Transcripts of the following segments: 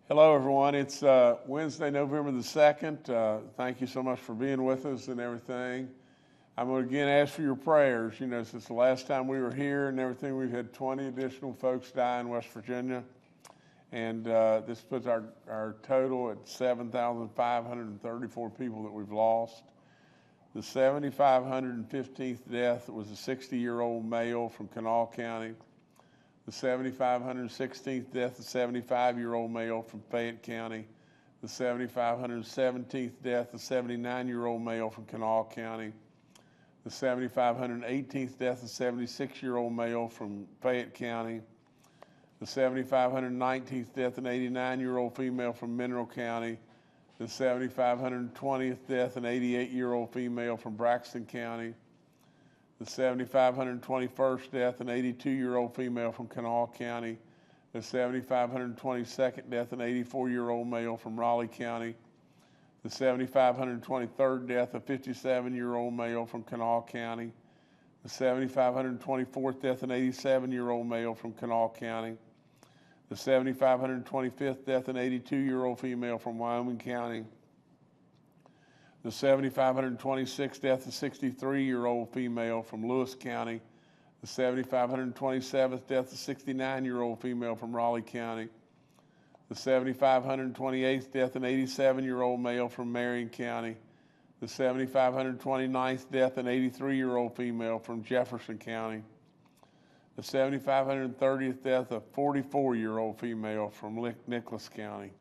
Hello, everyone. It's Wednesday, November the 2nd. Thank you so much for being with us and everything. I'm going to again ask for your prayers. You know, since the last time we were here and everything, we've had 20 additional folks die in West Virginia. And this puts our total at 7,534 people that we've lost. The 7,515th death was a 60-year-old male from Kanawha County. The 7,516th death, a 75-year-old male from Fayette County. The 7,517th death, a 79-year-old male from Kanawha County. The 7,518th death, a 76-year-old male from Fayette County. The 7,519th death, an 89-year-old female from Mineral County. The 7,520th death, an 88-year-old female from Braxton County. The 7,521st death, an 82-year-old female from Kanawha County. The 7,522nd death, an 84-year-old male from Raleigh County. The 7,523rd death, a 57-year-old male from Kanawha County. The 7,524th death, an 87-year-old male from Kanawha County. The 7,525th death, an 82-year-old female from Wyoming County. The 7,526th death, a 63-year-old female from Lewis County. The 7,527th death, a 69-year-old female from Raleigh County. The 7,528th death, an 87-year-old male from Marion County. The 7,529th death, an 83-year-old female from Jefferson County. The 7,530th death, a 44-year-old female from Nicholas County.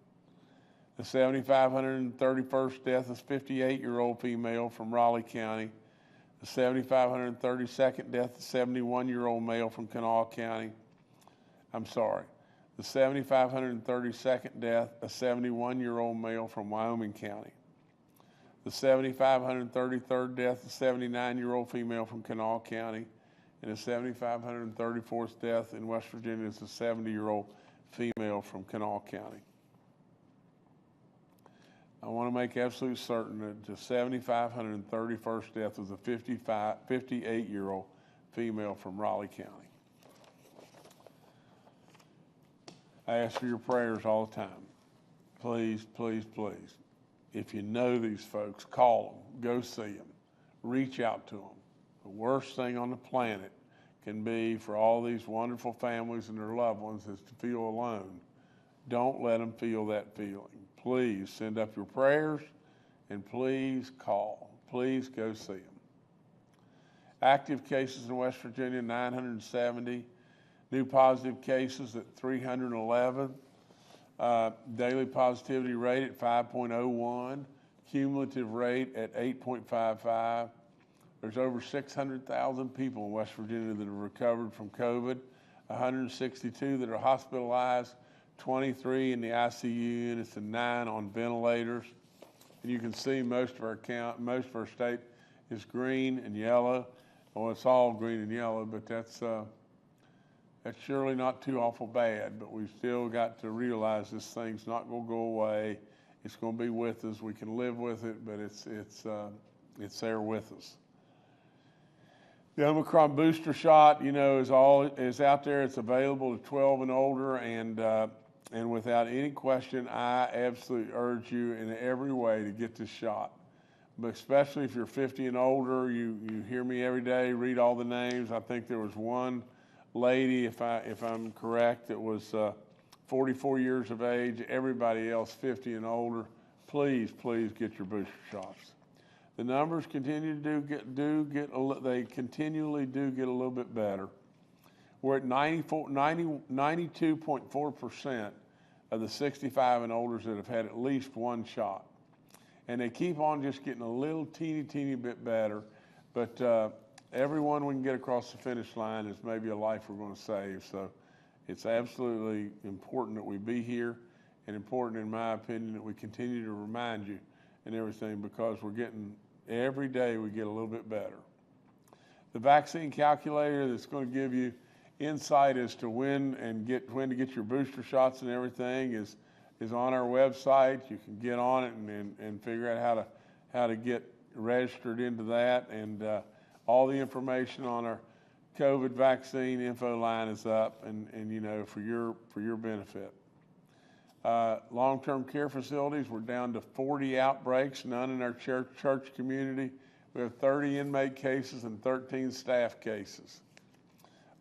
The 7,531st death is 58-year-old female from Raleigh County. The 7,532nd death is 71-year-old male from Kanawha County. The 7,532nd death, a 71-year-old male from Wyoming County. The 7,533rd death, a 79-year-old female from Kanawha County. And the 7,534th death in West Virginia is a 70-year-old female from Kanawha County. I want to make absolutely certain that the 7,531st death was a 58-year-old female from Raleigh County. I ask for your prayers all the time. Please, please, please. If you know these folks, call them, go see them, reach out to them. The worst thing on the planet can be for all these wonderful families and their loved ones is to feel alone. Don't let them feel that feeling. Please send up your prayers and please call. Please go see them. Active cases in West Virginia, 970. New positive cases at 311. Daily positivity rate at 5.01. Cumulative rate at 8.55. There's over 600,000 people in West Virginia that have recovered from COVID, 162 that are hospitalized, 23 in the ICU units, and 9 on ventilators. And you can see most of our state is green and yellow. Well, it's all green and yellow, but that's surely not too awful bad. But we've still got to realize this thing's not going to go away. It's going to be with us. We can live with it, but it's there with us. The Omicron booster shot, you know, is out there. It's available to 12 and older, and without any question, I absolutely urge you in every way to get this shot. But especially if you're 50 and older, you hear me every day, read all the names. I think there was one lady, if I'm correct, that was 44 years of age. Everybody else 50 and older. Please, please get your booster shots. The numbers continually do get a little bit better. We're at 92.4% of the 65 and olders that have had at least one shot. And they keep on just getting a little teeny bit better. But everyone we can get across the finish line is maybe a life we're going to save. So it's absolutely important that we be here, and important, in my opinion, that we continue to remind you and everything, because every day we get a little bit better. The vaccine calculator that's going to give you insight as to when to get your booster shots and everything is on our website. You can get on it and figure out how to get registered into that, and all the information on our COVID vaccine info line is up, and you know, for your benefit. Long-term care facilities, we're down to 40 outbreaks, none in our church community. We have 30 inmate cases and 13 staff cases.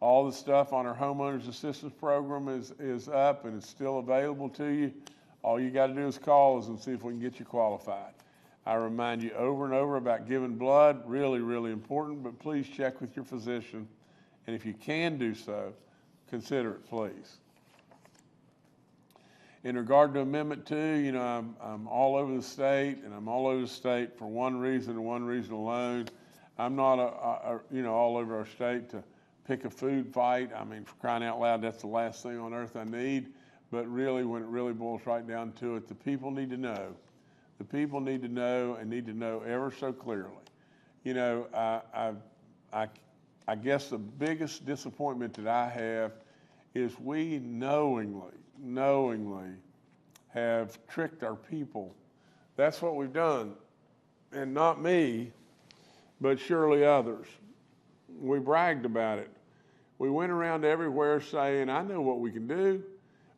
All the stuff on our homeowners assistance program is up and it's still available to you. All you got to do is call us and see if we can get you qualified. I remind you over and over about giving blood, really, really important, but please check with your physician. And if you can do so, consider it, please. In regard to Amendment 2, I'm all over the state, and I'm all over the state for one reason and one reason alone. I'm not, all over our state to pick a food fight. I mean, for crying out loud, that's the last thing on earth I need. But really, when it really boils right down to it, the people need to know. The people need to know and need to know ever so clearly. I guess the biggest disappointment that I have is we knowingly have tricked our people. That's what we've done. And not me, but surely others. We bragged about it. We went around everywhere saying, I know what we can do.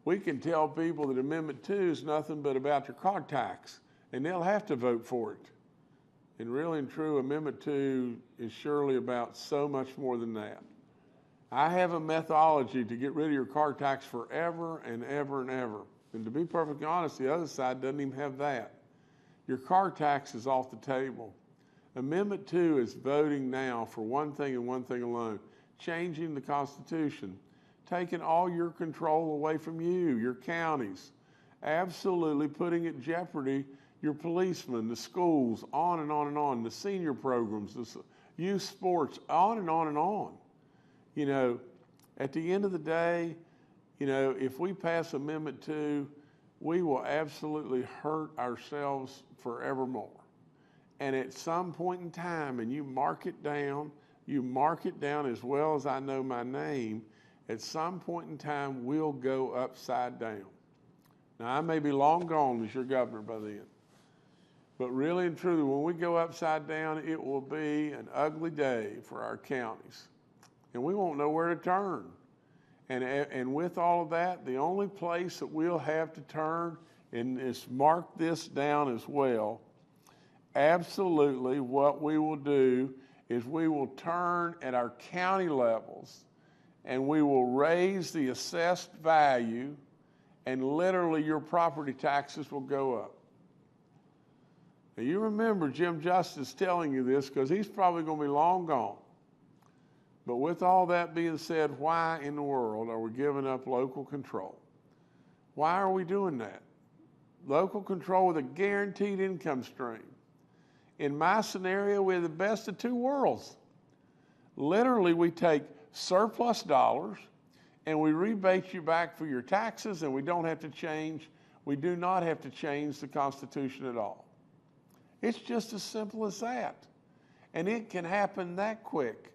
We can tell people that Amendment 2 is nothing but about your car tax, and they'll have to vote for it. And really and true, Amendment 2 is surely about so much more than that. I have a methodology to get rid of your car tax forever and ever and ever. And to be perfectly honest, the other side doesn't even have that. Your car tax is off the table. Amendment 2 is voting now for one thing and one thing alone, changing the Constitution, taking all your control away from you, your counties, absolutely putting at jeopardy your policemen, the schools, on and on and on, the senior programs, the youth sports, on and on and on. At the end of the day, if we pass Amendment 2, we will absolutely hurt ourselves forevermore. And at some point in time, and you mark it down as well as I know my name, at some point in time, we'll go upside down. Now, I may be long gone as your governor by then, but really and truly, when we go upside down, it will be an ugly day for our counties. And we won't know where to turn. And with all of that, the only place that we'll have to turn, and is mark this down as well, absolutely what we will do is we will turn at our county levels and we will raise the assessed value, and literally your property taxes will go up. Now you remember Jim Justice telling you this because he's probably going to be long gone. But with all that being said, why in the world are we giving up local control? Why are we doing that? Local control with a guaranteed income stream. In my scenario, we have the best of two worlds. Literally, we take surplus dollars and we rebate you back for your taxes, and we do not have to change the Constitution at all. It's just as simple as that. And it can happen that quick.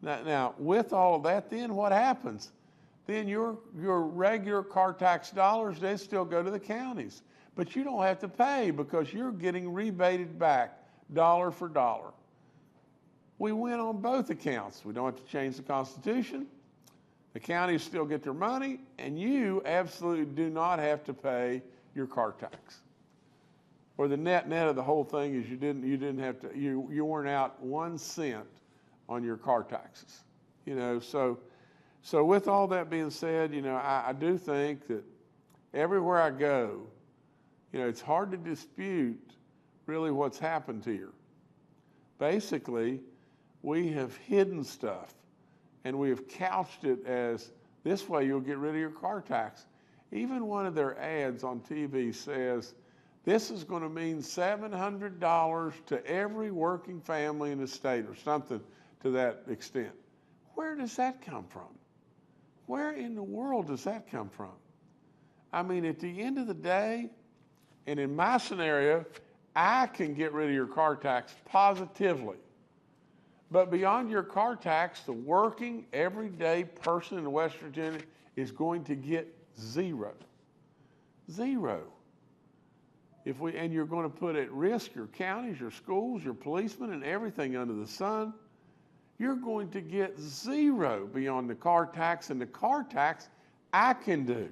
Now, with all of that, then what happens? Then your regular car tax dollars, they still go to the counties. But you don't have to pay because you're getting rebated back dollar for dollar. We win on both accounts. We don't have to change the Constitution. The counties still get their money, and you absolutely do not have to pay your car tax. Or the net of the whole thing is you weren't out 1 cent on your car taxes. So with all that being said, I do think that everywhere I go, it's hard to dispute really what's happened here. Basically, we have hidden stuff and we have couched it as this way you'll get rid of your car tax. Even one of their ads on TV says, this is going to mean $700 to every working family in the state, or something to that extent. Where does that come from? Where in the world does that come from? I mean, at the end of the day, and in my scenario, I can get rid of your car tax positively. But beyond your car tax, the working, everyday person in West Virginia is going to get zero. Zero. And you're going to put at risk your counties, your schools, your policemen, and everything under the sun. You're going to get zero beyond the car tax, and the car tax I can do.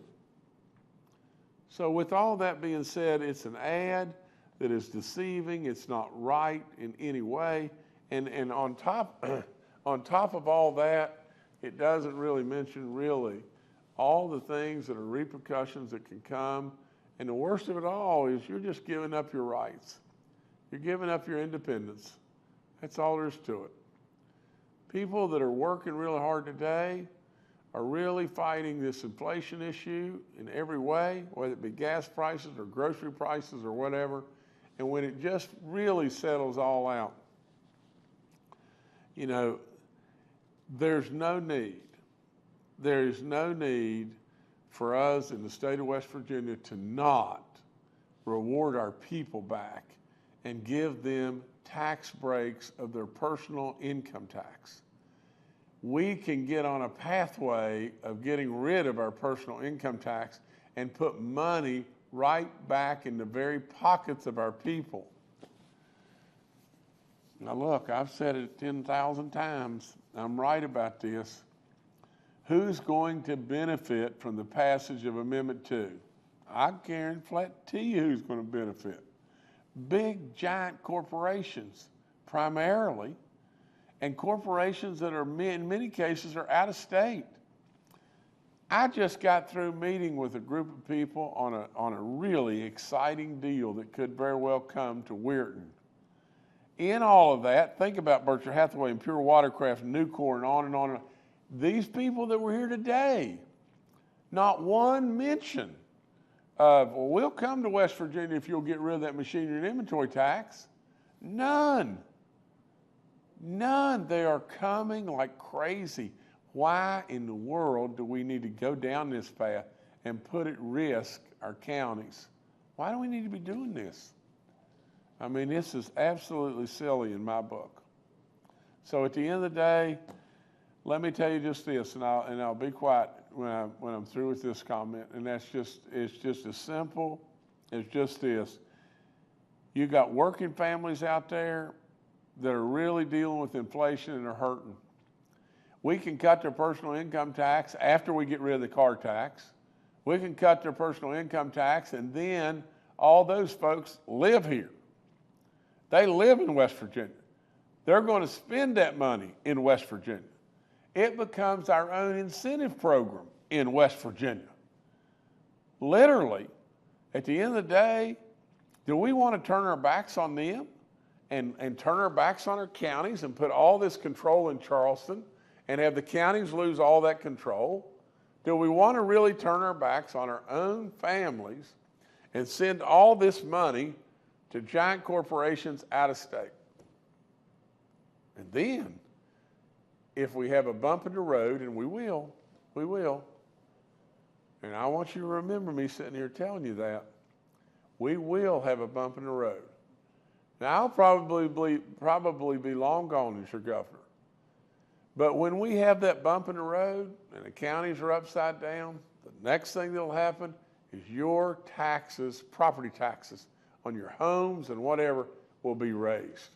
So with all that being said, it's an ad that is deceiving. It's not right in any way. And on top, on top of all that, it doesn't really mention really all the things that are repercussions that can come. And the worst of it all is you're just giving up your rights. You're giving up your independence. That's all there is to it. People that are working really hard today are really fighting this inflation issue in every way, whether it be gas prices or grocery prices or whatever. And when it just really settles all out, you know, there's no need. There is no need for us in the state of West Virginia to not reward our people back and give them tax breaks of their personal income tax. We can get on a pathway of getting rid of our personal income tax and put money right back in the very pockets of our people. Now look, I've said it 10,000 times. I'm right about this. Who's going to benefit from the passage of Amendment 2? I guarantee you who's going to benefit. Big, giant corporations, primarily, and corporations that are, in many cases, are out of state. I just got through meeting with a group of people on a really exciting deal that could very well come to Weirton. In all of that, think about Berkshire Hathaway and Pure Watercraft and Nucor and on and on. These people that were here today, not one mention of, well, we'll come to West Virginia if you'll get rid of that machinery and inventory tax. None. None. They are coming like crazy. Why in the world do we need to go down this path and put at risk our counties? Why do we need to be doing this? I mean, this is absolutely silly in my book. So at the end of the day, let me tell you just this, and I'll be quiet when I'm through with this comment, and it's just as simple as just this. You got working families out there that are really dealing with inflation and are hurting. We can cut their personal income tax after we get rid of the car tax. We can cut their personal income tax, and then all those folks live here. They live in West Virginia. They're going to spend that money in West Virginia. It becomes our own incentive program in West Virginia. Literally, at the end of the day, do we want to turn our backs on them and turn our backs on our counties and put all this control in Charleston and have the counties lose all that control? Do we want to really turn our backs on our own families and send all this money to giant corporations out of state? And then, if we have a bump in the road, and we will, and I want you to remember me sitting here telling you that, we will have a bump in the road. Now, I'll probably be long gone as your governor. But when we have that bump in the road and the counties are upside down, the next thing that'll happen is your taxes, property taxes on your homes and whatever will be raised.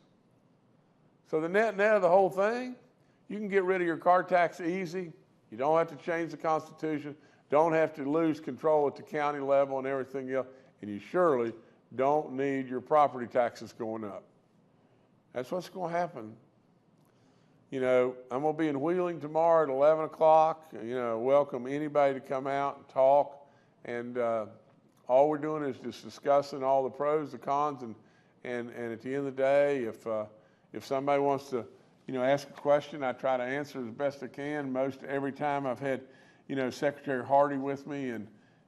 So the net of the whole thing, you can get rid of your car tax easy. You don't have to change the Constitution. Don't have to lose control at the county level and everything else. And you surely don't need your property taxes going up. That's what's going to happen. You know, I'm going to be in Wheeling tomorrow at 11 o'clock. You know, welcome anybody to come out and talk. And all we're doing is just discussing all the pros, the cons, and at the end of the day, if somebody wants to, you know, ask a question, I try to answer as best I can. Most every time I've had, you know, Secretary Hardy with me, and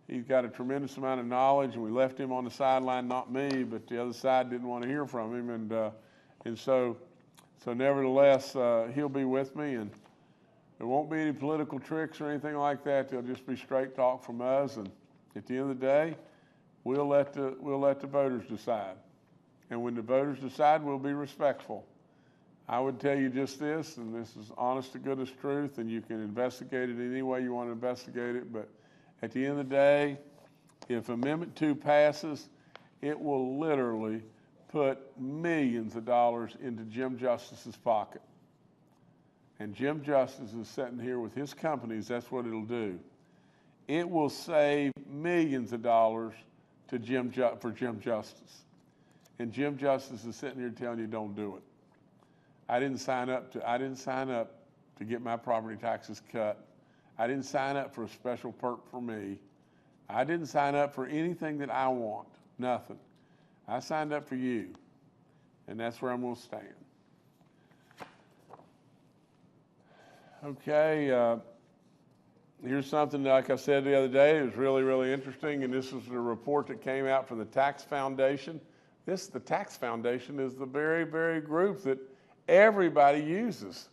he's got a tremendous amount of knowledge, and we left him on the sideline, not me, but the other side didn't want to hear from him, and so nevertheless, he'll be with me, and there won't be any political tricks or anything like that. There'll just be straight talk from us, and at the end of the day, we'll let the voters decide. And when the voters decide, we'll be respectful. I would tell you just this, and this is honest to goodness truth, and you can investigate it any way you want to investigate it, but at the end of the day, if Amendment 2 passes, it will literally put millions of dollars into Jim Justice's pocket. And Jim Justice is sitting here with his companies, that's what it'll do. it will save millions of dollars to for Jim Justice. And Jim Justice is sitting here telling you don't do it. I didn't sign up to get my property taxes cut. I didn't sign up for a special perk for me. I didn't sign up for anything that I want, nothing. I signed up for you, and that's where I'm going to stand. Okay, here's something that, like I said the other day, it was really, really interesting, and this is a report that came out from the Tax Foundation. The Tax Foundation is the very, very group that everybody uses.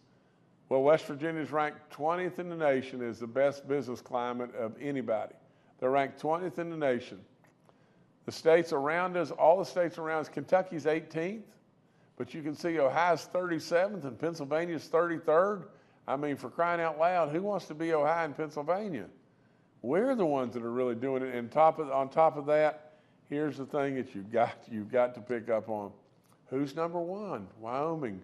Well, West Virginia is ranked 20th in the nation as the best business climate of anybody. They're ranked 20th in the nation. The states around us, all the states around us, Kentucky's 18th, but you can see Ohio's 37th and Pennsylvania's 33rd. I mean, for crying out loud, who wants to be Ohio and Pennsylvania? We're the ones that are really doing it. And on top of that, here's the thing that you've got to pick up on. Who's number one? Wyoming.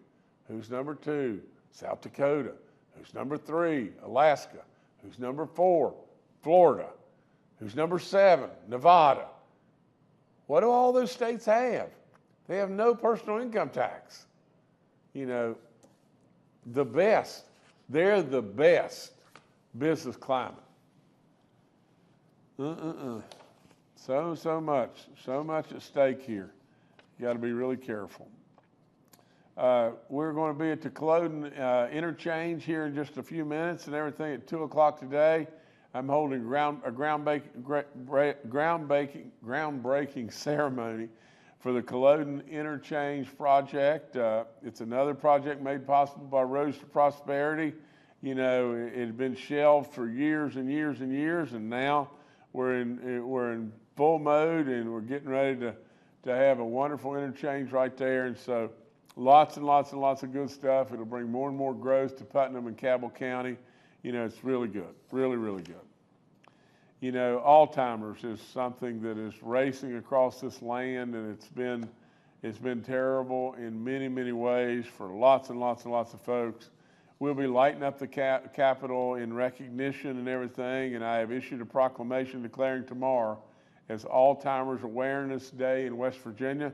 Who's number two? South Dakota. Who's number three? Alaska. Who's number four? Florida. Who's number seven? Nevada. What do all those states have? They have no personal income tax. You know, the best. They're the best business climate. So much at stake here. You got to be really careful. We're going to be at the Culloden interchange here in just a few minutes and everything at 2 o'clock today. I'm holding a groundbreaking ceremony for the Culloden Interchange project. It's another project made possible by Roads to Prosperity. You know, it had been shelved for years and years and years, and now we're in full mode, and we're getting ready to have a wonderful interchange right there. And so lots and lots and lots of good stuff. It'll bring more and more growth to Putnam and Cabell County. You know, it's really good, really, really good. You know, Alzheimer's is something that is racing across this land, and it's been terrible in many, many ways for lots and lots and lots of folks. We'll be lighting up the Capitol in recognition and everything, and I have issued a proclamation declaring tomorrow as Alzheimer's Awareness Day in West Virginia.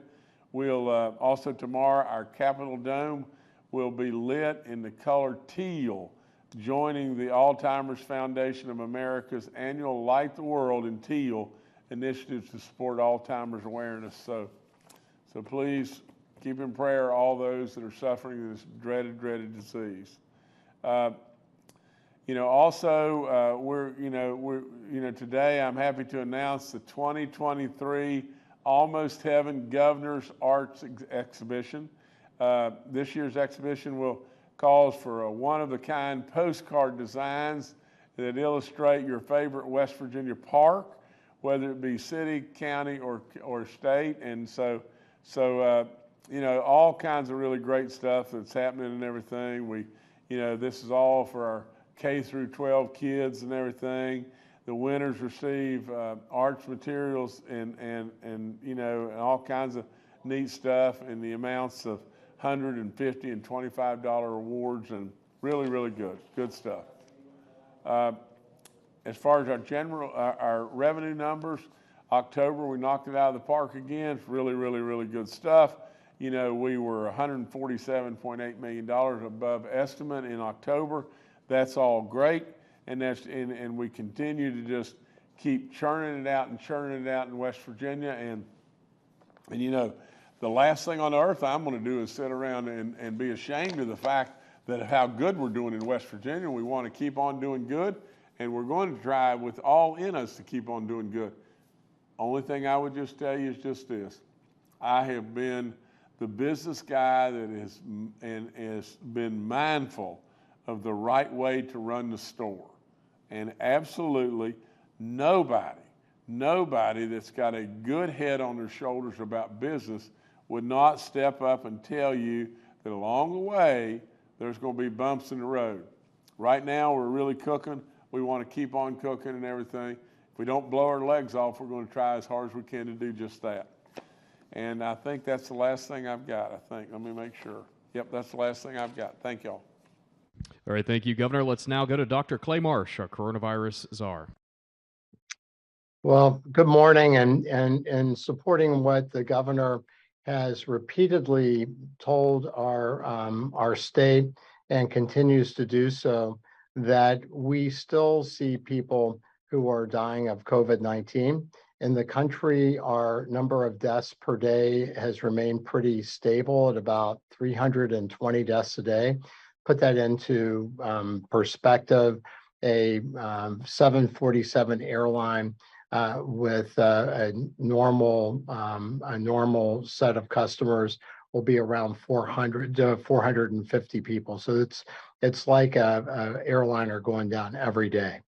We'll also tomorrow, our Capitol Dome will be lit in the color teal, joining the Alzheimer's Foundation of America's annual Light the World in Teal initiatives to support Alzheimer's awareness. So please keep in prayer all those that are suffering this dreaded disease. Today I'm happy to announce the 2023 Almost Heaven Governor's Arts Exhibition. This year's exhibition calls for a one-of-a-kind postcard designs that illustrate your favorite West Virginia park, whether it be city, county, or state. And so all kinds of really great stuff that's happening and everything. This is all for our K through 12 kids and everything. The winners receive arts materials and all kinds of neat stuff in the amounts of $150 and $25 awards, and really, really good stuff. As far as our revenue numbers, October we knocked it out of the park again. It's really, really, really good stuff. You know, we were $147.8 million above estimate in October. That's all great, and we continue to just keep churning it out in West Virginia. And the last thing on earth I'm going to do is sit around and be ashamed of the fact that how good we're doing in West Virginia. We want to keep on doing good, and we're going to try with all in us to keep on doing good. Only thing I would just tell you is just this. I have been the business guy that has been mindful of the right way to run the store. And absolutely nobody that's got a good head on their shoulders about business would not step up and tell you that along the way, there's going to be bumps in the road. Right now, we're really cooking. We want to keep on cooking and everything. If we don't blow our legs off, we're going to try as hard as we can to do just that. And I think that's the last thing I've got, Let me make sure. Yep, that's the last thing I've got. Thank y'all. All right, thank you, Governor. Let's now go to Dr. Clay Marsh, our coronavirus czar. Well, good morning, and supporting what the governor has repeatedly told our state and continues to do so, that we still see people who are dying of COVID-19. In the country, our number of deaths per day has remained pretty stable at about 320 deaths a day. Put that into perspective, a 747 airline with a normal set of customers will be around 400 to 450 people. So it's like a airliner going down every day.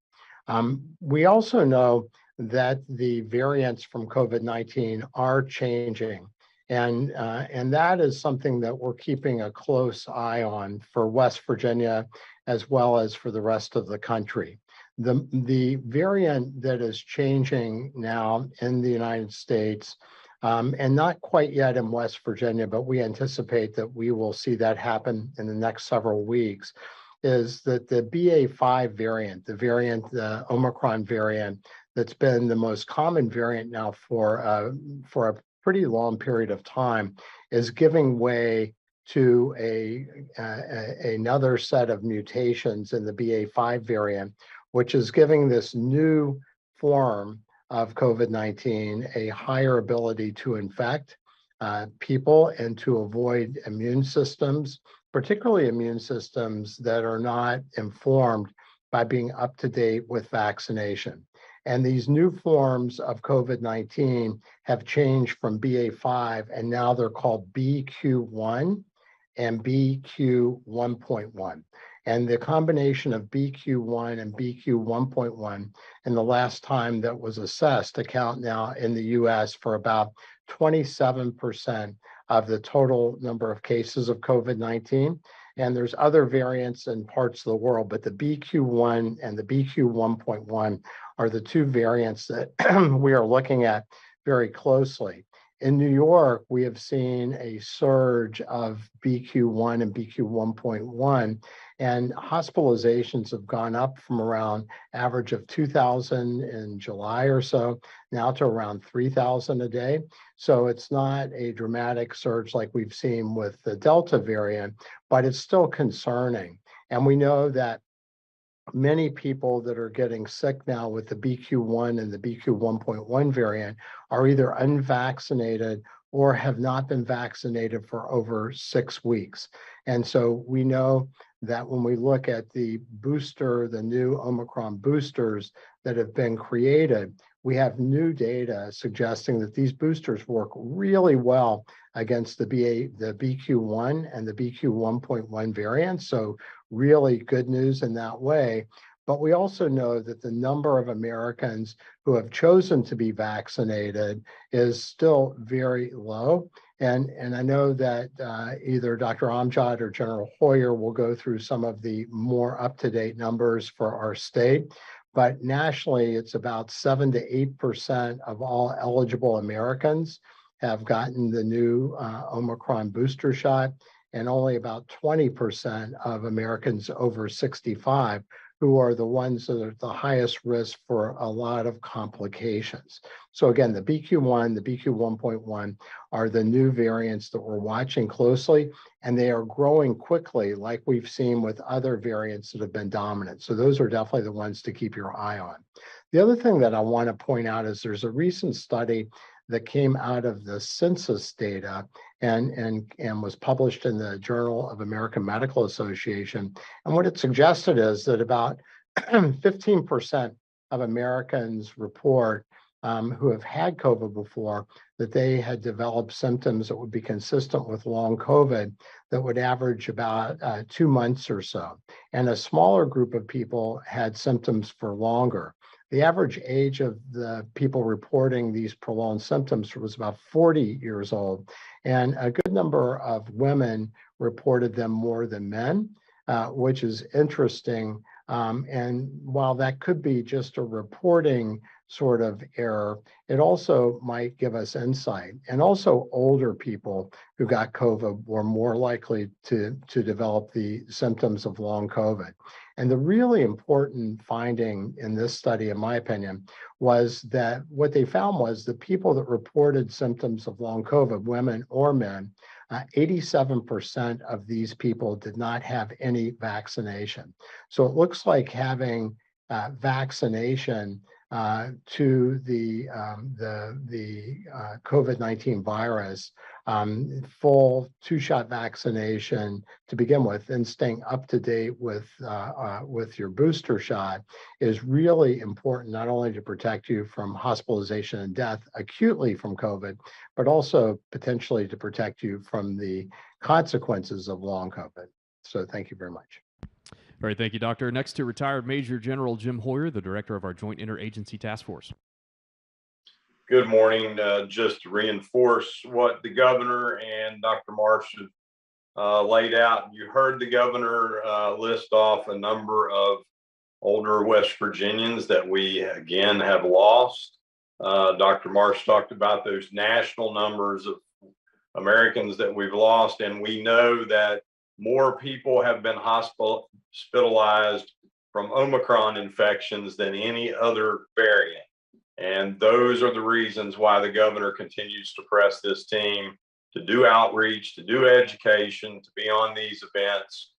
We also know that the variants from COVID-19 are changing. And that is something that we're keeping a close eye on for West Virginia, as well as for the rest of the country. The variant that is changing now in the United States, and not quite yet in West Virginia, but we anticipate that we will see that happen in the next several weeks, is that the BA.5 variant, the Omicron variant, that's been the most common variant now for a pretty long period of time, is giving way to another set of mutations in the BA.5 variant, which is giving this new form of COVID-19 a higher ability to infect people and to avoid immune systems, particularly immune systems that are not informed by being up to date with vaccination. And these new forms of COVID-19 have changed from BA.5, and now they're called BQ1 and BQ1.1. And the combination of BQ1 and BQ1.1, and the last time that was assessed, account now in the US for about 27% of the total number of cases of COVID-19. And there's other variants in parts of the world, but the BQ1 and the BQ1.1 are the two variants that we are looking at very closely. In New York, we have seen a surge of BQ1 and BQ1.1, and hospitalizations have gone up from around average of 2,000 in July or so, now to around 3,000 a day. So it's not a dramatic surge like we've seen with the Delta variant, but it's still concerning. And we know that many people that are getting sick now with the BQ1 and the BQ1.1 variant are either unvaccinated or have not been vaccinated for over 6 weeks. And so we know that when we look at the new Omicron boosters that have been created, we have new data suggesting that these boosters work really well against the BQ1 and the BQ1.1 variants. So really good news in that way. But we also know that the number of Americans who have chosen to be vaccinated is still very low. And I know that either Dr. Amjad or General Hoyer will go through some of the more up-to-date numbers for our state. But nationally, it's about 7 to 8% of all eligible Americans have gotten the new Omicron booster shot, and only about 20% of Americans over 65 who are the ones that are at the highest risk for a lot of complications. So again, the BQ1, the BQ1.1 are the new variants that we're watching closely, and they are growing quickly like we've seen with other variants that have been dominant. So those are definitely the ones to keep your eye on. The other thing that I want to point out is there's a recent study that came out of the census data and was published in the Journal of American Medical Association. And what it suggested is that about 15% of Americans report who have had COVID before that they had developed symptoms that would be consistent with long COVID that would average about 2 months or so. And a smaller group of people had symptoms for longer. The average age of the people reporting these prolonged symptoms was about 40 years old, and a good number of women reported them more than men, which is interesting. And while that could be just a reporting sort of error, it also might give us insight. And also older people who got COVID were more likely to develop the symptoms of long COVID. And the really important finding in this study, in my opinion, was that what they found was the people that reported symptoms of long COVID, women or men, 87% of these people did not have any vaccination. So it looks like having vaccination to the COVID-19 virus, full two-shot vaccination to begin with, and staying up to date with your booster shot is really important, not only to protect you from hospitalization and death acutely from COVID, but also potentially to protect you from the consequences of long COVID. So thank you very much. All right, thank you, Doctor. Next to retired Major General Jim Hoyer, the director of our Joint Interagency Task Force. Good morning. Just to reinforce what the governor and Dr. Marsh have laid out, you heard the governor list off a number of older West Virginians that we, again, have lost. Dr. Marsh talked about those national numbers of Americans that we've lost, and we know that more people have been hospitalized from Omicron infections than any other variant. And those are the reasons why the governor continues to press this team to do outreach, to do education, to be on these events,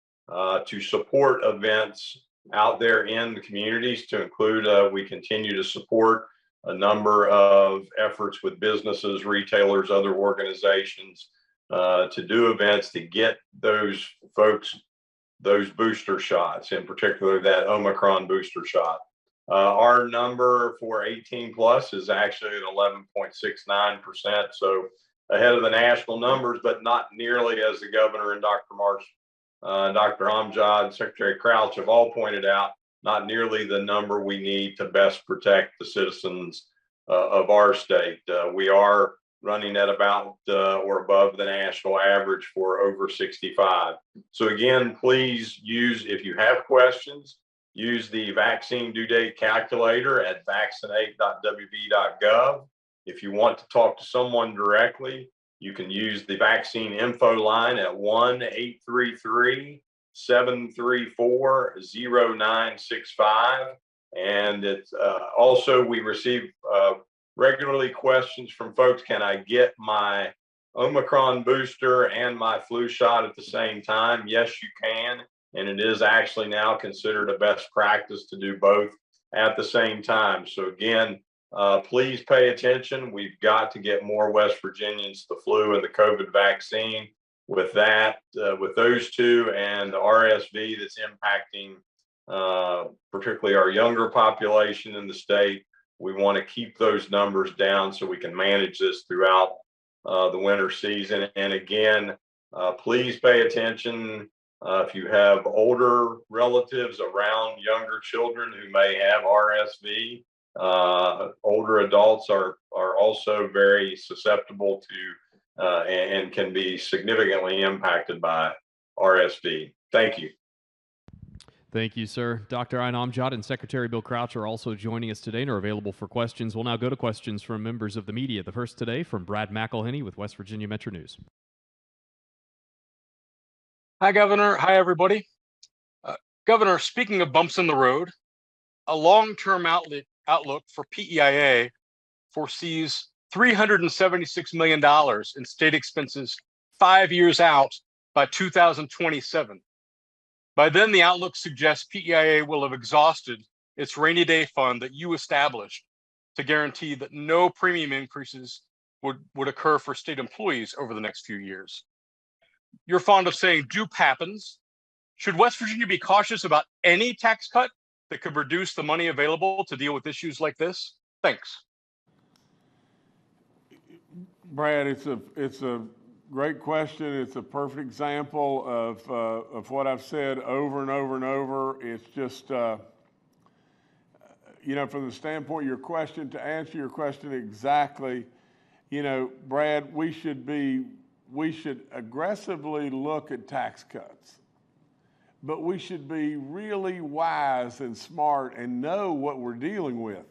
to support events out there in the communities, to include, we continue to support a number of efforts with businesses, retailers, other organizations, to do events to get those folks those booster shots, in particular that Omicron booster shot. Our number for 18 plus is actually at 11.69%, so ahead of the national numbers, but not nearly as the governor and Dr. Marsh, Dr. Amjad, and Secretary Crouch have all pointed out, not nearly the number we need to best protect the citizens of our state. We are running at about or above the national average for over 65. So again, please use, if you have questions, use the vaccine due date calculator at vaccinate.wv.gov. If you want to talk to someone directly, you can use the vaccine info line at 1-833-734-0965. And it's also, we receive regularly questions from folks, can I get my Omicron booster and my flu shot at the same time? Yes, you can. And it is actually now considered a best practice to do both at the same time. So again, please pay attention. We've got to get more West Virginians the flu and the COVID vaccine. With that, with those two and the RSV that's impacting particularly our younger population in the state, we want to keep those numbers down so we can manage this throughout the winter season. And again, please pay attention if you have older relatives around younger children who may have RSV. Older adults are also very susceptible to and can be significantly impacted by RSV. Thank you. Thank you, sir. Dr. Amjad and Secretary Bill Crouch are also joining us today and are available for questions. We'll now go to questions from members of the media. The first today from Brad McElhenney with West Virginia Metro News. Hi, Governor. Hi, everybody. Governor, speaking of bumps in the road, a long-term outlook for PEIA foresees $376 million in state expenses 5 years out by 2027. By then, the outlook suggests PEIA will have exhausted its rainy day fund that you established to guarantee that no premium increases would occur for state employees over the next few years. You're fond of saying dupe happens. Should West Virginia be cautious about any tax cut that could reduce the money available to deal with issues like this? Thanks. Brad, it's a great question. It's a perfect example of what I've said over and over and over. It's just, from the standpoint of your question, to answer your question exactly, Brad, we should aggressively look at tax cuts, but we should be really wise and smart and know what we're dealing with.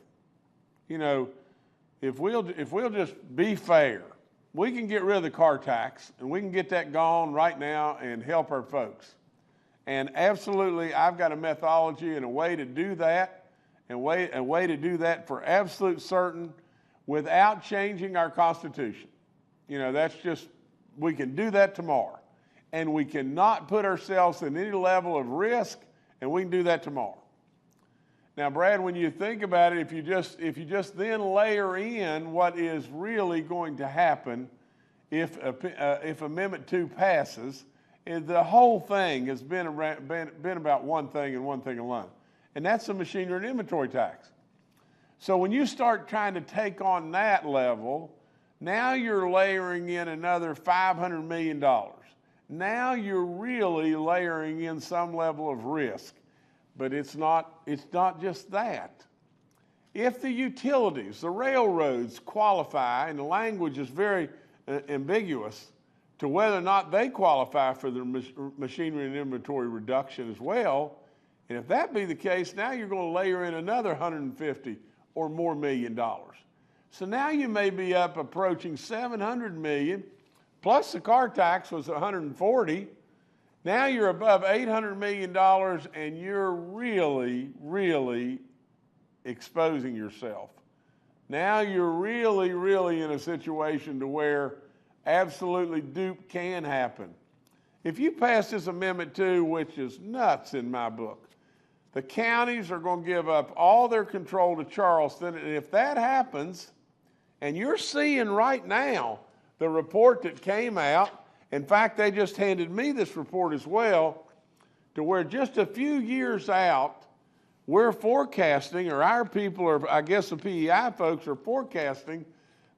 If we'll just be fair, we can get rid of the car tax and we can get that gone right now and help our folks. And absolutely, I've got a methodology and a way to do that, and a way to do that for absolute certain without changing our Constitution. You know, that's just, we can do that tomorrow. And we cannot put ourselves in any level of risk, and we can do that tomorrow. Now, Brad, when you think about it, if you just then layer in what is really going to happen if Amendment 2 passes, the whole thing has been about one thing and one thing alone, and that's the machinery and inventory tax. So when you start trying to take on that level, now you're layering in another $500 million. Now you're really layering in some level of risk. But it's not just that. If the utilities, the railroads qualify, and the language is very ambiguous to whether or not they qualify for the machinery and inventory reduction as well, and if that be the case, now you're going to layer in another $150 or more million dollars. So now you may be up approaching $700 million, plus the car tax was $140. Now you're above $800 million, and you're really, really exposing yourself. Now you're really, really in a situation to where absolutely dupe can happen. If you pass this Amendment 2, which is nuts in my book, the counties are going to give up all their control to Charleston, and if that happens, and you're seeing right now the report that came out, in fact, they just handed me this report as well, to where just a few years out, we're forecasting, or our people, or I guess the PEI folks are forecasting,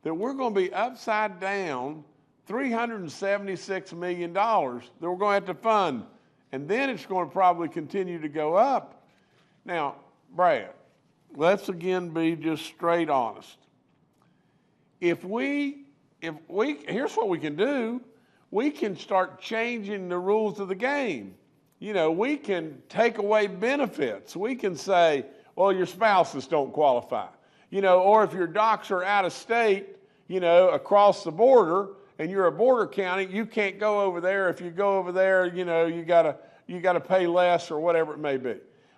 that we're going to be upside down $376 million that we're going to have to fund. And then it's going to probably continue to go up. Now, Brad, let's again be just straight honest. Here's what we can do. We can start changing the rules of the game. You know, we can take away benefits. We can say, well, your spouses don't qualify. You know, or if your docs are out of state, you know, across the border, and you're a border county, you can't go over there. If you go over there, you know, you gotta pay less or whatever it may be.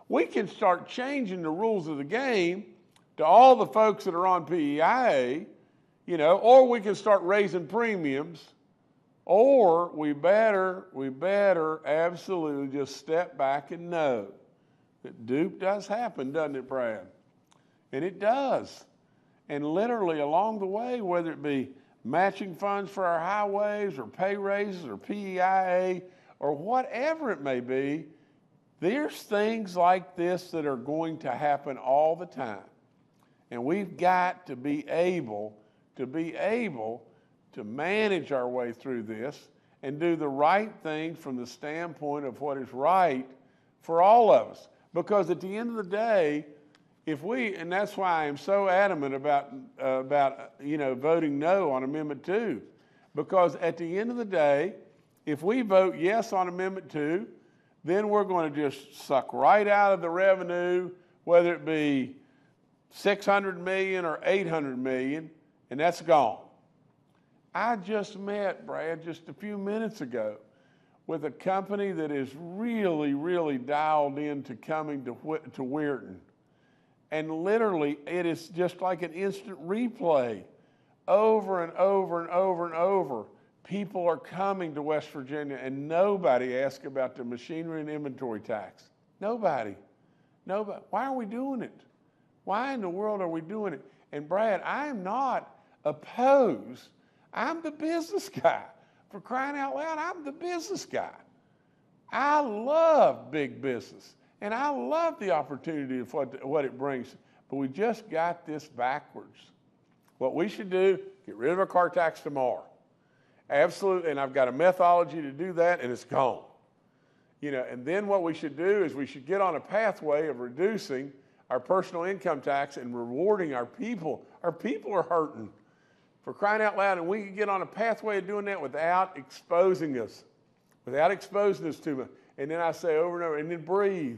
We can start changing the rules of the game to all the folks that are on PEIA, you know, or we can start raising premiums. Or we better absolutely just step back and know that dupe does happen, doesn't it, Brad? And it does. And literally along the way, whether it be matching funds for our highways or pay raises or PEIA or whatever it may be, there's things like this that are going to happen all the time. And we've got to be able to manage our way through this and do the right thing from the standpoint of what is right for all of us. Because at the end of the day, and that's why I am so adamant about voting no on Amendment 2, because at the end of the day, if we vote yes on Amendment 2, then we're going to just suck right out of the revenue, whether it be $600 million or $800 million, and that's gone. I just met, Brad, just a few minutes ago with a company that is really, really dialed into coming to Weirton. And literally, it is just like an instant replay. Over and over and over and over, people are coming to West Virginia, and nobody asks about the machinery and inventory tax. Nobody. Why are we doing it? Why in the world are we doing it? And Brad, I am not opposed. I'm the business guy. For crying out loud, I'm the business guy. I love big business, and I love the opportunity of what it brings, but we just got this backwards. What we should do, get rid of our car tax tomorrow. Absolutely, and I've got a methodology to do that, and it's gone. You know, and then what we should do is we should get on a pathway of reducing our personal income tax and rewarding our people. Our people are hurting. For crying out loud, and we can get on a pathway of doing that without exposing us too much. And then I say over and over, and then breathe.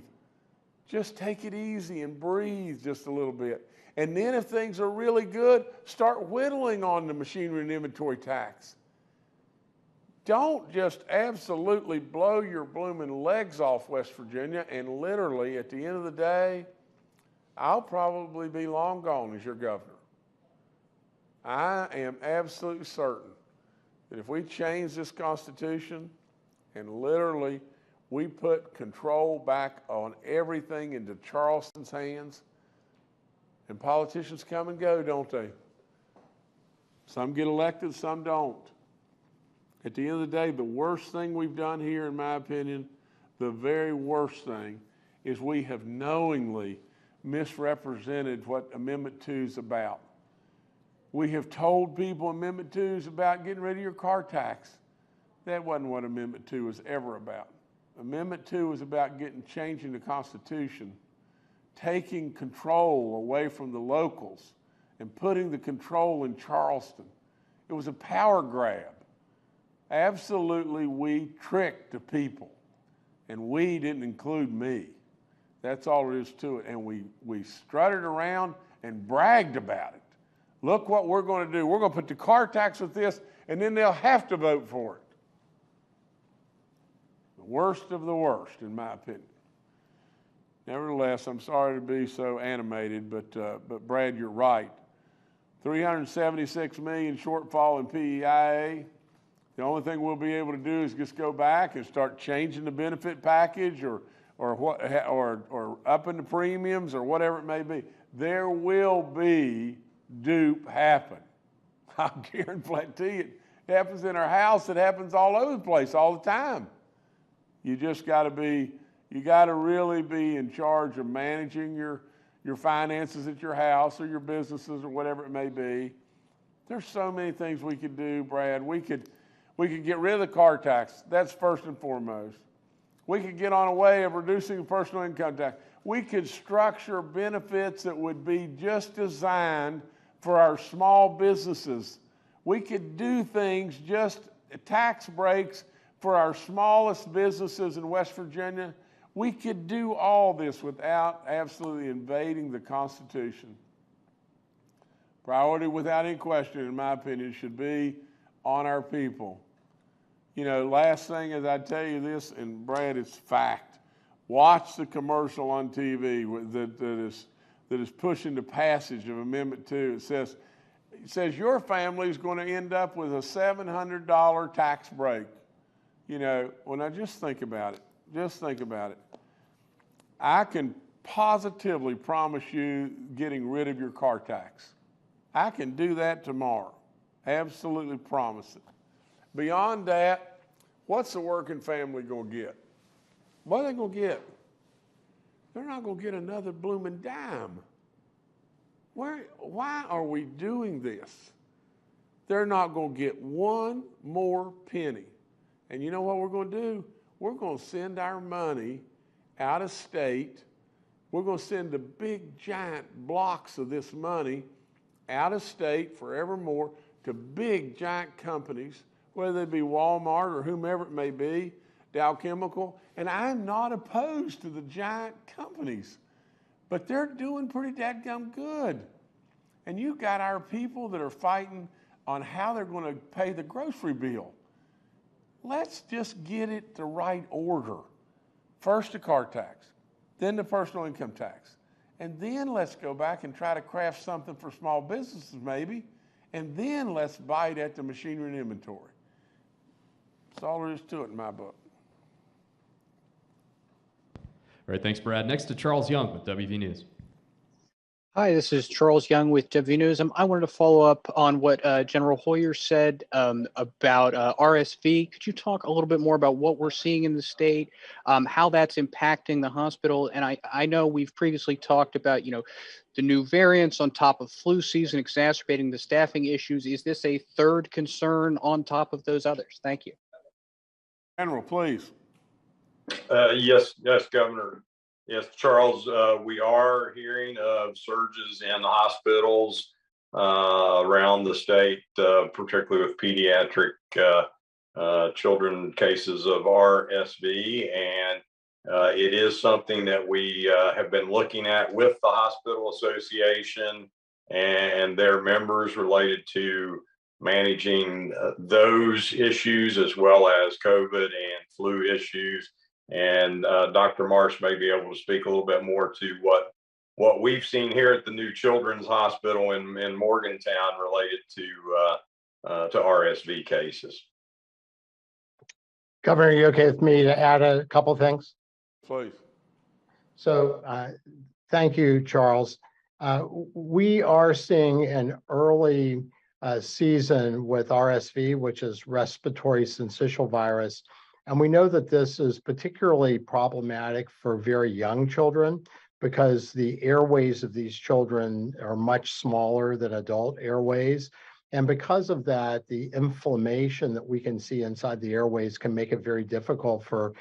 Just take it easy and breathe just a little bit. And then if things are really good, start whittling on the machinery and inventory tax. don't just absolutely blow your blooming legs off, West Virginia, and literally at the end of the day, I'll probably be long gone as your governor. I am absolutely certain that if we change this Constitution and literally we put control back on everything into Charleston's hands, and politicians come and go, don't they? Some get elected, some don't. At the end of the day, the worst thing we've done here, in my opinion, the very worst thing, is we have knowingly misrepresented what Amendment 2 is about. We have told people Amendment 2 is about getting rid of your car tax. That wasn't what Amendment 2 was ever about. Amendment 2 was about changing the Constitution, taking control away from the locals and putting the control in Charleston. It was a power grab. Absolutely, we tricked the people, and we didn't include me. That's all there is to it. And we strutted around and bragged about it. Look what we're going to do. We're going to put the car tax with this, and then they'll have to vote for it. The worst of the worst, in my opinion. Nevertheless, I'm sorry to be so animated, but Brad, you're right. 376 million shortfall in PEIA. The only thing we'll be able to do is just go back and start changing the benefit package or upping the premiums or whatever it may be. There will be dupe happen. I guarantee it. It happens in our house. It happens all over the place all the time. You just got to be, you got to really be in charge of managing your finances at your house or your businesses or whatever it may be. There's so many things we could do, Brad. We could get rid of the car tax. That's first and foremost. We could get on a way of reducing the personal income tax. We could structure benefits that would be just designed for our small businesses. We could do things, just tax breaks for our smallest businesses in West Virginia. We could do all this without absolutely invading the Constitution. Priority, without any question, in my opinion, should be on our people. You know, last thing is I tell you this, and Brad, it's fact. Watch the commercial on TV that is pushing the passage of Amendment 2. It says your family is going to end up with a $700 tax break. You know, well, now just think about it. Just think about it. I can positively promise you getting rid of your car tax. I can do that tomorrow. Absolutely promise it. Beyond that, what's the working family going to get? What are they going to get? They're not going to get another blooming dime. Why are we doing this? They're not going to get one more penny. And you know what we're going to do? We're going to send our money out of state. We're going to send the big giant blocks of this money out of state forevermore to big giant companies, whether they be Walmart or whomever it may be, Dow Chemical. And I'm not opposed to the giant companies, but they're doing pretty dadgum good. And you've got our people that are fighting on how they're going to pay the grocery bill. Let's just get it the right order. First the car tax, then the personal income tax. And then let's go back and try to craft something for small businesses maybe. And then let's bite at the machinery and inventory. That's all there is to it in my book. All right, thanks, Brad. Next to Charles Young with WV News. Hi, this is Charles Young with WV News. I wanted to follow up on what General Hoyer said about RSV. Could you talk a little bit more about what we're seeing in the state, how that's impacting the hospital? And I know we've previously talked about, the new variants on top of flu season exacerbating the staffing issues. Is this a third concern on top of those others? Thank you. General, please. Yes, Governor. Yes, Charles, we are hearing of surges in the hospitals around the state, particularly with pediatric children cases of RSV. And it is something that we have been looking at with the Hospital Association and their members related to managing those issues as well as COVID and flu issues. And Dr. Marsh may be able to speak a little bit more to what we've seen here at the new Children's Hospital in Morgantown related to RSV cases. Governor, are you okay with me to add a couple things? Please. So thank you, Charles. We are seeing an early season with RSV, which is respiratory syncytial virus. And we know that this is particularly problematic for very young children because the airways of these children are much smaller than adult airways. And because of that, the inflammation that we can see inside the airways can make it very difficult for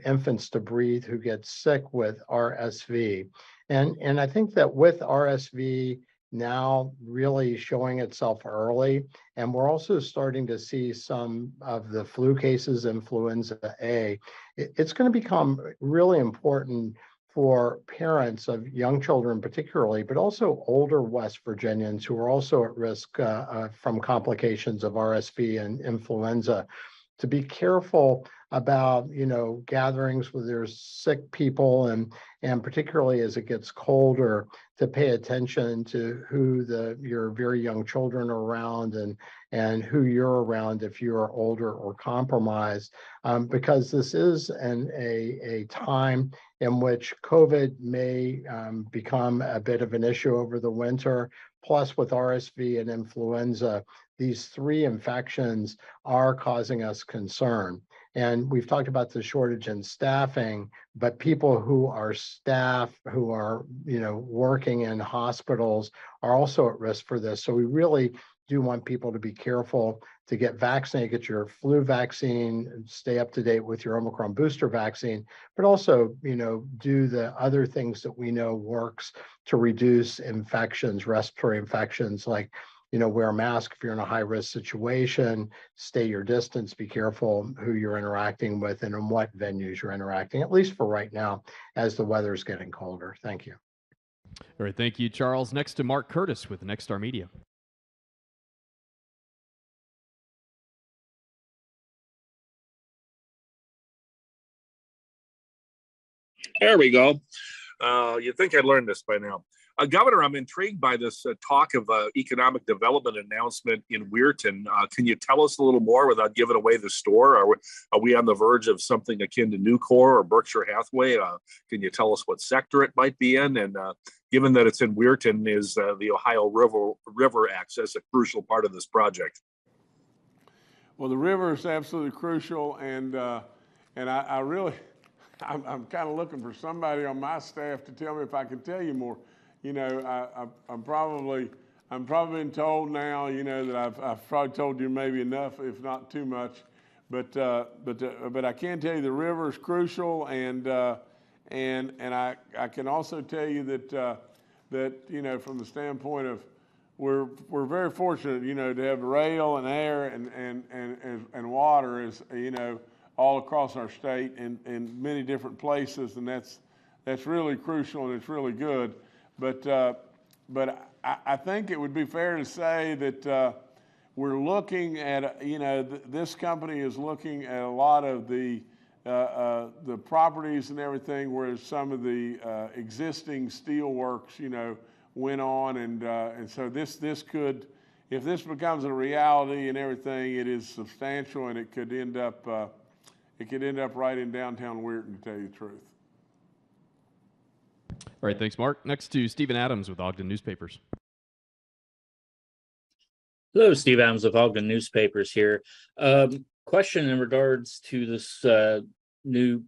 infants to breathe who get sick with RSV. And I think that with RSV now really showing itself early, and we're also starting to see some of the flu cases, influenza A, it's going to become really important for parents of young children particularly, but also older West Virginians who are also at risk from complications of RSV and influenza, to be careful about, gatherings where there's sick people, and particularly as it gets colder, to pay attention to who your very young children are around and who you're around if you're older or compromised, because this is a time in which COVID may become a bit of an issue over the winter. Plus, with RSV and influenza, these three infections are causing us concern. And we've talked about the shortage in staffing, but people who are staff, who are, working in hospitals are also at risk for this. So we really do want people to be careful to get vaccinated, get your flu vaccine, stay up to date with your Omicron booster vaccine, but also, do the other things that we know works to reduce infections, respiratory infections, like, wear a mask if you're in a high-risk situation, stay your distance, be careful who you're interacting with and in what venues you're interacting, at least for right now, as the weather's getting colder. Thank you. All right, thank you, Charles. Next to Mark Curtis with Nexstar Media. There we go. You'd think I'd learned this by now. Governor, I'm intrigued by this talk of economic development announcement in Weirton. Can you tell us a little more without giving away the store? Are we on the verge of something akin to Nucor or Berkshire Hathaway? Can you tell us what sector it might be in? And given that it's in Weirton, is the Ohio River access a crucial part of this project? Well, the river is absolutely crucial, and I really, I'm kind of looking for somebody on my staff to tell me if I can tell you more. I'm probably been told now, that I've probably told you maybe enough, if not too much, but I can tell you the river is crucial, and I can also tell you that from the standpoint of we're very fortunate, to have rail and air and water is all across our state in many different places, and that's really crucial and it's really good. But I think it would be fair to say that we're looking at, this company is looking at a lot of the properties and everything where some of the existing steel works, went on, and so this could, if this becomes a reality and everything, it is substantial, and it could end up right in downtown Weirton, to tell you the truth. All right, thanks, Mark. Next to Stephen Adams with Ogden Newspapers. Hello, Steve Adams of Ogden Newspapers here. Question in regards to this new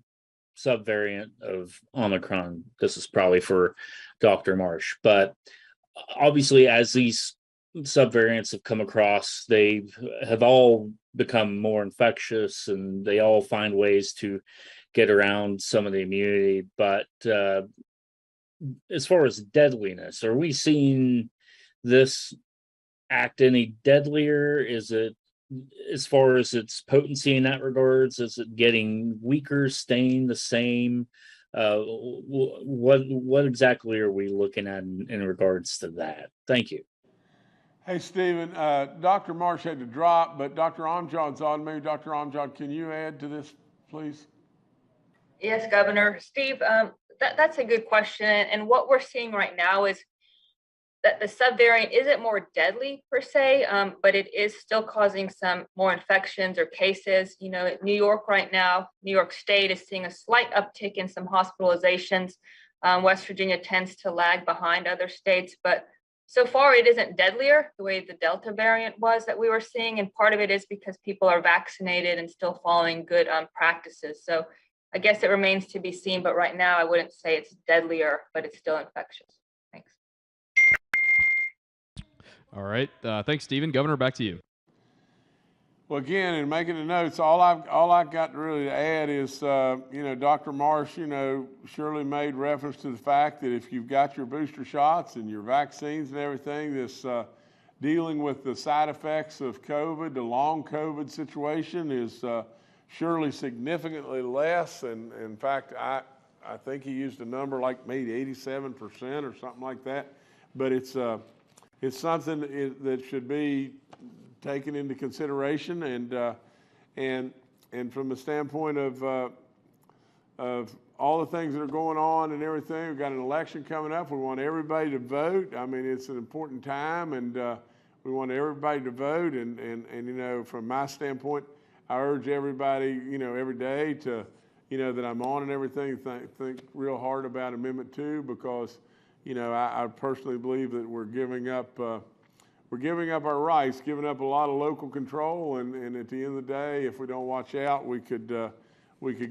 subvariant of Omicron. This is probably for Dr. Marsh, but obviously as these subvariants have come across, they have all become more infectious and they all find ways to get around some of the immunity. But as far as deadliness, are we seeing this act any deadlier? Is it, as far as its potency in that regards, is it getting weaker, staying the same? What exactly are we looking at in regards to that? Thank you. Hey, Stephen, Dr. Marsh had to drop, but Dr. Amjad's on. Maybe Dr. Amjad, can you add to this, please? Yes, Governor. Steve, that's a good question. And what we're seeing right now is that the subvariant isn't more deadly per se, but it is still causing some more infections or cases. You know, New York right now, New York State is seeing a slight uptick in some hospitalizations. West Virginia tends to lag behind other states, but so far it isn't deadlier the way the Delta variant was that we were seeing. And part of it is because people are vaccinated and still following good practices. So I guess it remains to be seen, but right now I wouldn't say it's deadlier, but it's still infectious. Thanks. All right. Thanks, Stephen. Governor, back to you. Well, again, in making the notes, all I've got really to add is, Dr. Marsh, surely made reference to the fact that if you've got your booster shots and your vaccines and everything, this dealing with the side effects of COVID, the long COVID situation is surely significantly less. And in fact, I think he used a number like maybe 87% or something like that. But it's something that should be taken into consideration, and from the standpoint of all the things that are going on and everything, we've got an election coming up. We want everybody to vote. I mean, it's an important time, and we want everybody to vote. And from my standpoint, I urge everybody, every day to, that I'm on and everything, think real hard about Amendment 2, because, I personally believe that we're giving up our rights, giving up a lot of local control, and at the end of the day, if we don't watch out, we could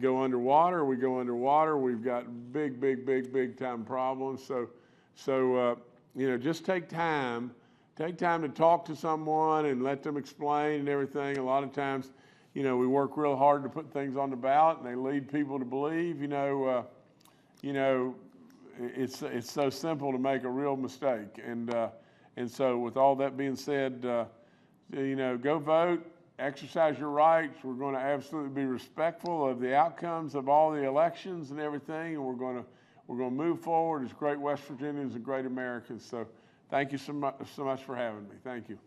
go underwater. We go underwater, we've got big time problems. So just take time to talk to someone and let them explain and everything. A lot of times, we work real hard to put things on the ballot, and they lead people to believe, it's so simple to make a real mistake. And so with all that being said, go vote, exercise your rights. We're going to absolutely be respectful of the outcomes of all the elections and everything, and we're going to move forward as great West Virginians and great Americans. So thank you so much for having me. Thank you.